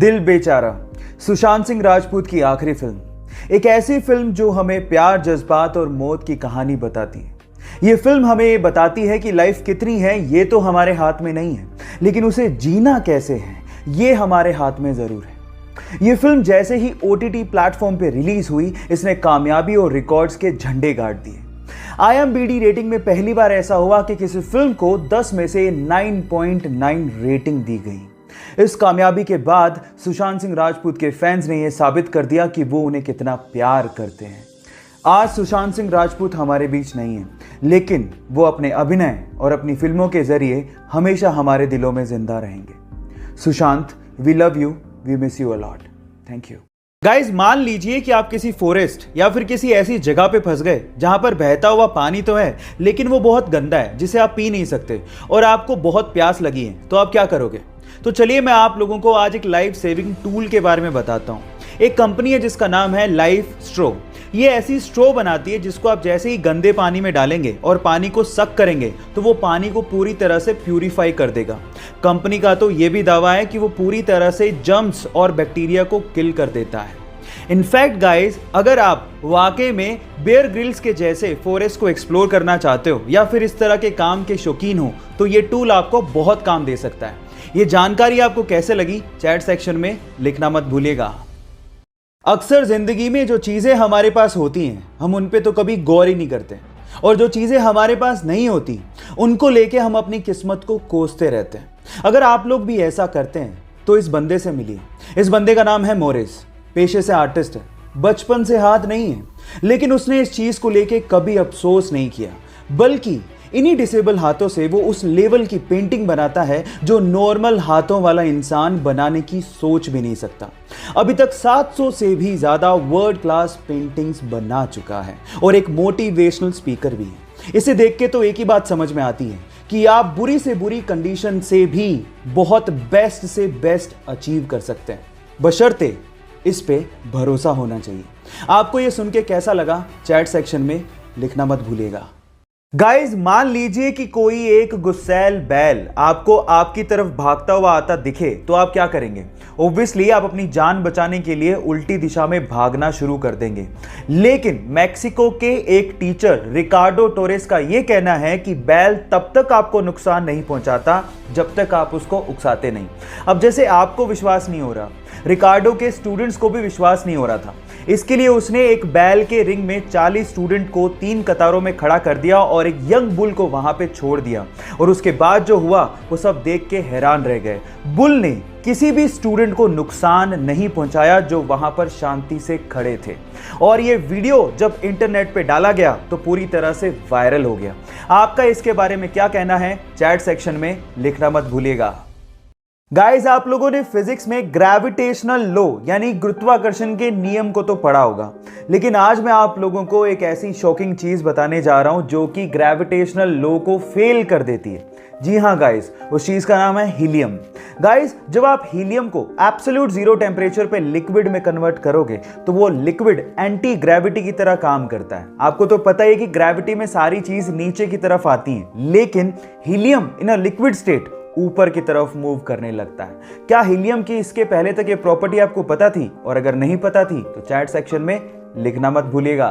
दिल बेचारा, सुशांत सिंह राजपूत की आखिरी फिल्म। एक ऐसी फिल्म जो हमें प्यार, जज्बात और मौत की कहानी बताती है। ये फिल्म हमें ये बताती है कि लाइफ कितनी है ये तो हमारे हाथ में नहीं है, लेकिन उसे जीना कैसे है ये हमारे हाथ में जरूर है। ये फिल्म जैसे ही OTT प्लेटफॉर्म पे रिलीज हुई, इसने कामयाबी और रिकॉर्ड्स के झंडे गाड़ दिए। IMDb रेटिंग में पहली बार ऐसा हुआ कि किसी फिल्म को 10 में से 9.9 रेटिंग दी गई। इस कामयाबी के बाद सुशांत सिंह राजपूत के फैंस ने यह साबित कर दिया कि वो उन्हें कितना प्यार करते हैं। आज सुशांत सिंह राजपूत हमारे बीच नहीं है, लेकिन वो अपने अभिनय और अपनी फिल्मों के जरिए हमेशा हमारे दिलों में जिंदा रहेंगे। Sushant, we love you, we miss you a lot. Thank you. Guys, मान लीजिए कि आप किसी फॉरेस्ट या फिर किसी ऐसी जगह पे फंस गए जहां पर बहता हुआ पानी तो है, लेकिन वो बहुत गंदा है जिसे आप पी नहीं सकते, और आपको बहुत प्यास लगी है, तो आप क्या करोगे? तो चलिए मैं आप लोगों को आज एक लाइफ सेविंग टूल के बारे में बताता हूँ। एक कंपनी है जिसका नाम है लाइफ स्ट्रो। ये ऐसी स्ट्रो बनाती है जिसको आप जैसे ही गंदे पानी में डालेंगे और पानी को सक करेंगे तो वो पानी को पूरी तरह से प्यूरिफाई कर देगा। कंपनी का तो ये भी दावा है कि वो पूरी तरह से जर्म्स और बैक्टीरिया को किल कर देता है। इनफैक्ट गाइज, अगर आप वाकई में बेयर ग्रिल्स के जैसे फॉरेस्ट को एक्सप्लोर करना चाहते हो या फिर इस तरह के काम के शौकीन हो, तो ये टूल आपको बहुत काम दे सकता है। ये जानकारी आपको कैसे लगी, चैट सेक्शन में लिखना मत भूलिएगा। अक्सर जिंदगी में जो चीजें हमारे पास होती हैं, हम उन पे तो कभी गौर ही नहीं करते, और जो चीजें हमारे पास नहीं होती उनको लेके हम अपनी किस्मत को कोसते रहते हैं। अगर आप लोग भी ऐसा करते हैं तो इस बंदे से मिलिए। इस बंदे का नाम है मोरिस। पेशे से आर्टिस्ट है, बचपन से हाथ नहीं है, लेकिन उसने इस चीज को लेके कभी अफसोस नहीं किया, बल्कि इन्हीं डिसेबल हाथों से वो उस लेवल की पेंटिंग बनाता है जो नॉर्मल हाथों वाला इंसान बनाने की सोच भी नहीं सकता। अभी तक 700 से भी ज्यादा वर्ल्ड क्लास पेंटिंग्स बना चुका है और एक मोटिवेशनल स्पीकर भी है। इसे देख के तो एक ही बात समझ में आती है कि आप बुरी से बुरी कंडीशन से भी बहुत बेस्ट से बेस्ट अचीव कर सकते हैं, बशर्ते इस पे भरोसा होना चाहिए। आपको यह सुन के कैसा लगा, चैट सेक्शन में लिखना मत भूलिएगा। गाइज, मान लीजिए कि कोई एक गुस्सैल बैल आपको आपकी तरफ भागता हुआ आता दिखे, तो आप क्या करेंगे? ऑब्वियसली आप अपनी जान बचाने के लिए उल्टी दिशा में भागना शुरू कर देंगे। लेकिन मैक्सिको के एक टीचर रिकार्डो टोरेस का यह कहना है कि बैल तब तक आपको नुकसान नहीं पहुंचाता जब तक आप उसको उकसाते नहीं। अब जैसे आपको विश्वास नहीं हो रहा, रिकार्डो के स्टूडेंट्स को भी विश्वास नहीं हो रहा था। इसके लिए उसने एक बैल के रिंग में 40 स्टूडेंट को 3 कतारों में खड़ा कर दिया और एक यंग बुल को वहां पे छोड़ दिया, और उसके बाद जो हुआ वो सब देख के हैरान रह गए। बुल ने किसी भी स्टूडेंट को नुकसान नहीं पहुंचाया जो वहां पर शांति से खड़े थे, और ये वीडियो जब इंटरनेट पे डाला गया तो पूरी तरह से वायरल हो गया। आपका इसके बारे में क्या कहना है, चैट सेक्शन में लिखना मत भूलिएगा। गाइस, आप लोगों ने फिजिक्स में ग्रेविटेशनल लॉ यानी गुरुत्वाकर्षण के नियम को तो पढ़ा होगा, लेकिन आज मैं आप लोगों को एक ऐसी शॉकिंग चीज बताने जा रहा हूं जो कि ग्रेविटेशनल लॉ को फेल कर देती है। जी हाँ गाइस, उस चीज का नाम है हीलियम। गाइस, जब आप हीलियम को एब्सोल्यूट जीरो टेम्परेचर पे लिक्विड में कन्वर्ट करोगे तो वो लिक्विड एंटी ग्रेविटी की तरह काम करता है। आपको तो पता है कि ग्रेविटी में सारी चीज नीचे की तरफ आती है, लेकिन helium in a liquid state ऊपर की तरफ मूव करने लगता है। क्या हीलियम की इसके पहले तक ये प्रॉपर्टी आपको पता थी? और अगर नहीं पता थी तो चैट सेक्शन में लिखना मत भूलिएगा।